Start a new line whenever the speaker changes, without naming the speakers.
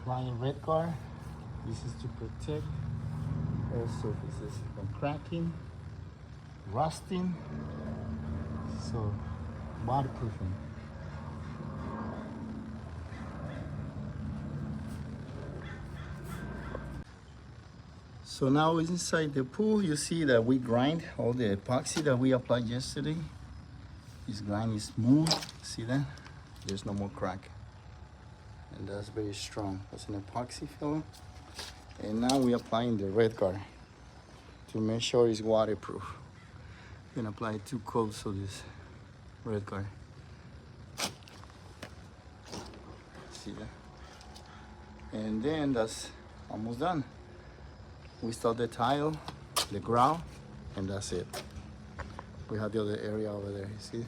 applying red guard. This is to protect all surfaces from cracking, rusting, so waterproofing. So now inside the pool, you see that we grind all the epoxy that we applied yesterday. This grind is smooth, see that? There's no more crack. And that's very strong. That's an epoxy film. And now we're applying the red guard to make sure it's waterproof. We're gonna apply 2 coats of this red guard. See that? And then that's almost done. We start the tile, the ground, and that's it. We have the other area over there, you see?